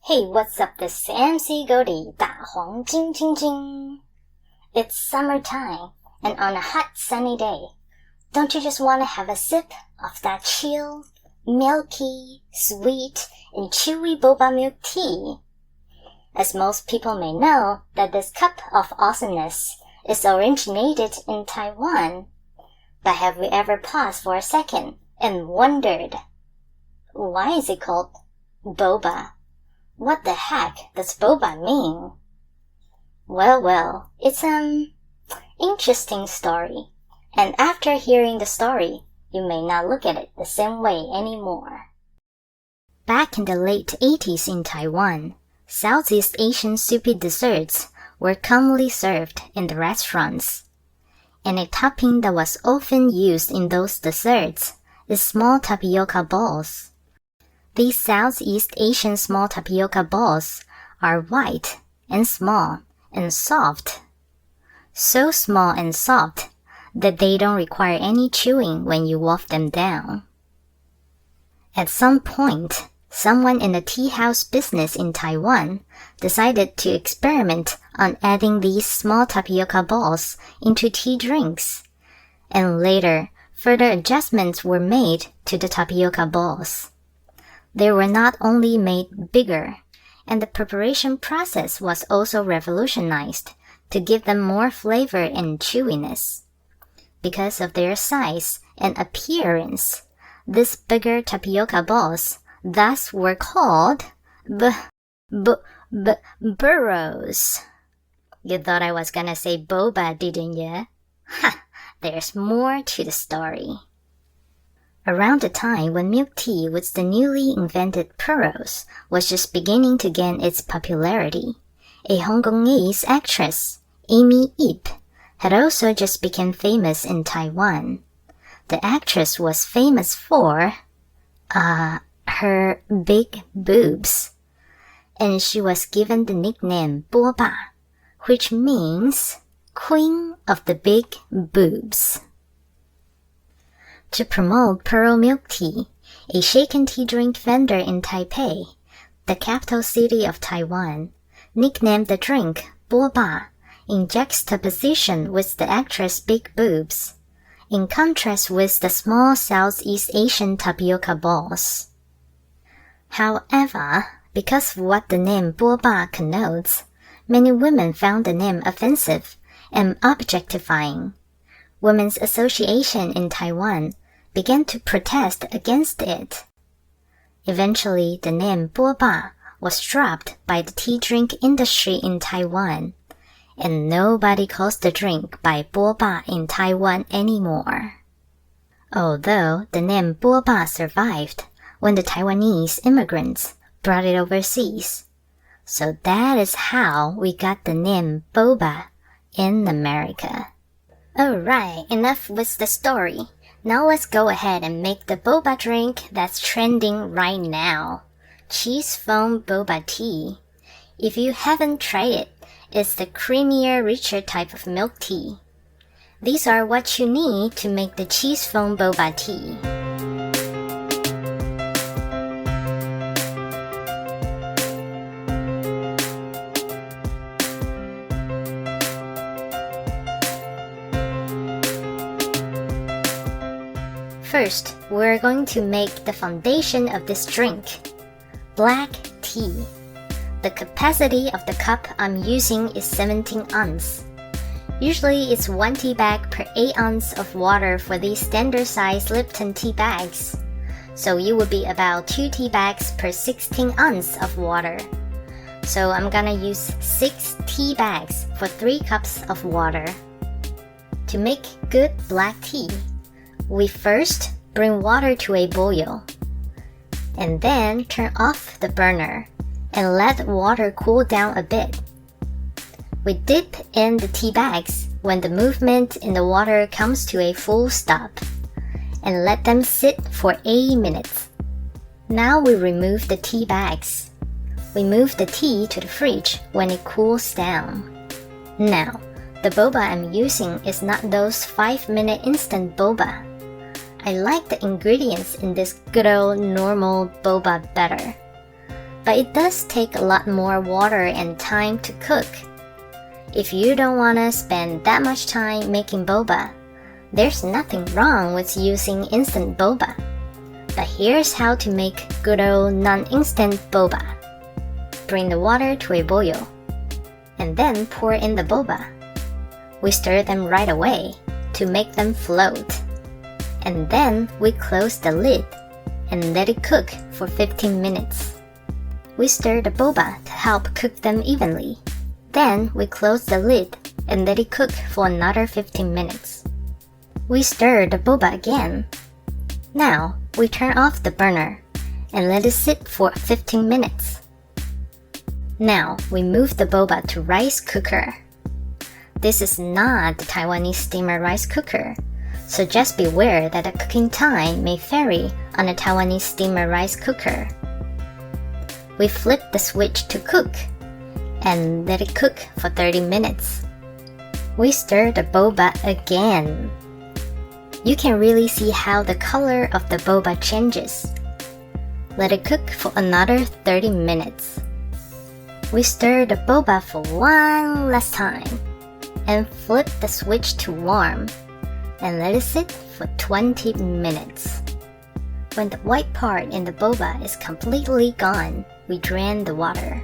Hey, what's up? This is MC Goldie, 大黄金晶晶. It's summertime, and on a hot sunny day, don't you just want to have a sip of that chill, milky, sweet, and chewy boba milk tea? As most people may know, that this cup of awesomeness is originated in Taiwan. But have we ever paused for a second and wondered, why is it called boba? What the heck does boba mean? Well, it's an interesting story. And after hearing the story, you may not look at it the same way anymore. Back in the late 80s in Taiwan, Southeast Asian soupy desserts were commonly served in the restaurants. And a topping that was often used in those desserts is small tapioca balls. These Southeast Asian small tapioca balls are white and small and soft. So small and soft that they don't require any chewing when you wolf them down. At some point, someone in the tea house business in Taiwan decided to experiment on adding these small tapioca balls into tea drinks. And later, further adjustments were made to the tapioca balls. They were not only made bigger, and the preparation process was also revolutionized to give them more flavor and chewiness. Because of their size and appearance, these bigger tapioca balls thus were called burros. You thought I was gonna say boba, didn't you? Ha! There's more to the story. Around the time when milk tea with the newly invented puros was just beginning to gain its popularity, a Hongkongese actress, Amy Yip, had also just become famous in Taiwan. The actress was famous for, her big boobs, and she was given the nickname Boba, which means Queen of the Big Boobs. To promote pearl milk tea, a shaken tea drink vendor in Taipei, the capital city of Taiwan, nicknamed the drink Boba in juxtaposition with the actress' big boobs, in contrast with the small Southeast Asian tapioca balls. However, because of what the name Boba connotes, many women found the name offensive and objectifying. Women's Association in Taiwan began to protest against it. Eventually, the name boba was dropped by the tea drink industry in Taiwan, and nobody calls the drink by boba in Taiwan anymore. Although the name boba survived when the Taiwanese immigrants brought it overseas. So that is how we got the name boba in America. Alright, enough with the story. Now let's go ahead and make the boba drink that's trending right now. Cheese foam boba tea. If you haven't tried it, it's the creamier, richer type of milk tea. These are what you need to make the cheese foam boba tea. First, we're going to make the foundation of this drink. Black tea. The capacity of the cup I'm using is 17 ounce. Usually it's 1 tea bag per 8 ounce of water for these standard size Lipton tea bags. So it would be about 2 tea bags per 16 ounce of water. So I'm gonna use 6 tea bags for 3 cups of water. To make good black tea, we first bring water to a boil, and then turn off the burner and let water cool down a bit. We dip in the tea bags when the movement in the water comes to a full stop, and let them sit for 8 minutes. Now we remove the tea bags. We move the tea to the fridge when it cools down. Now, the boba I'm using is not those 5-minute instant boba. I like the ingredients in this good old normal boba better. but it does take a lot more water and time to cook. If you don't want to spend that much time making boba, there's nothing wrong with using instant boba. But here's how to make good old non-instant boba. Bring the water to a boil, and then pour in the boba. We stir them right away to make them float. And then we close the lid and let it cook for 15 minutes. We stir the boba to help cook them evenly. Then we close the lid and let it cook for another 15 minutes. We stir the boba again. Now we turn off the burner and let it sit for 15 minutes. Now we move the boba to rice cooker. This is not the Taiwanese steamer rice cooker, so just beware that the cooking time may vary on a Taiwanese steamer rice cooker. We flip the switch to cook and let it cook for 30 minutes. We stir the boba again. You can really see how the color of the boba changes. Let it cook for another 30 minutes. We stir the boba for one last time and flip the switch to warm and let it sit for 20 minutes. When the white part in the boba is completely gone, we drain the water.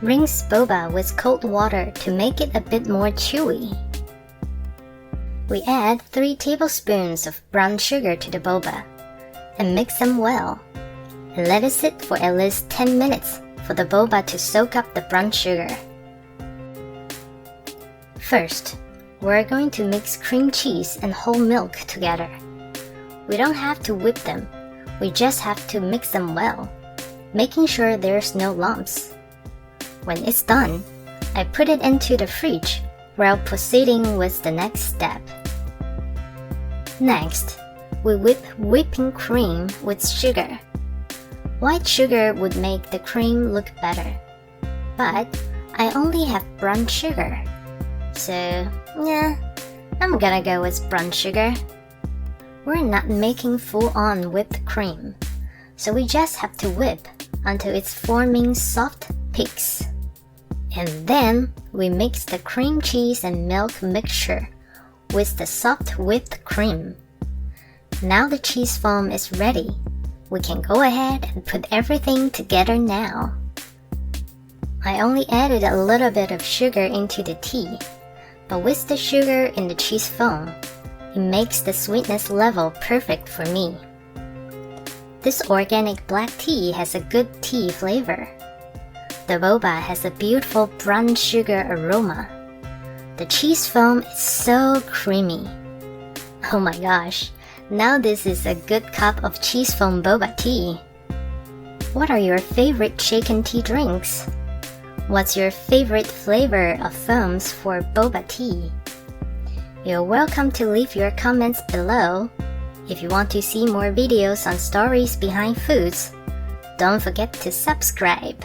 Rinse boba with cold water to make it a bit more chewy. We add 3 tablespoons of brown sugar to the boba and mix them well, and let it sit for at least 10 minutes for the boba to soak up the brown sugar. First, we're going to mix cream cheese and whole milk together. We don't have to whip them, we just have to mix them well, making sure there's no lumps. When it's done, I put it into the fridge while proceeding with the next step. Next, we whip whipping cream with sugar. White sugar would make the cream look better, but I only have brown sugar, so yeah, I'm gonna go with brown sugar. We're not making full-on whipped cream, so we just have to whip until it's forming soft peaks. And then we mix the cream cheese and milk mixture with the soft whipped cream. Now the cheese foam is ready. We can go ahead and put everything together now. I only added a little bit of sugar into the tea, but with the sugar in the cheese foam, it makes the sweetness level perfect for me. This organic black tea has a good tea flavor. The boba has a beautiful brown sugar aroma. The cheese foam is so creamy. Oh my gosh, now this is a good cup of cheese foam boba tea. What are your favorite shaken tea drinks? What's your favorite flavor of foams for boba tea? You're welcome to leave your comments below. If you want to see more videos on stories behind foods, don't forget to subscribe.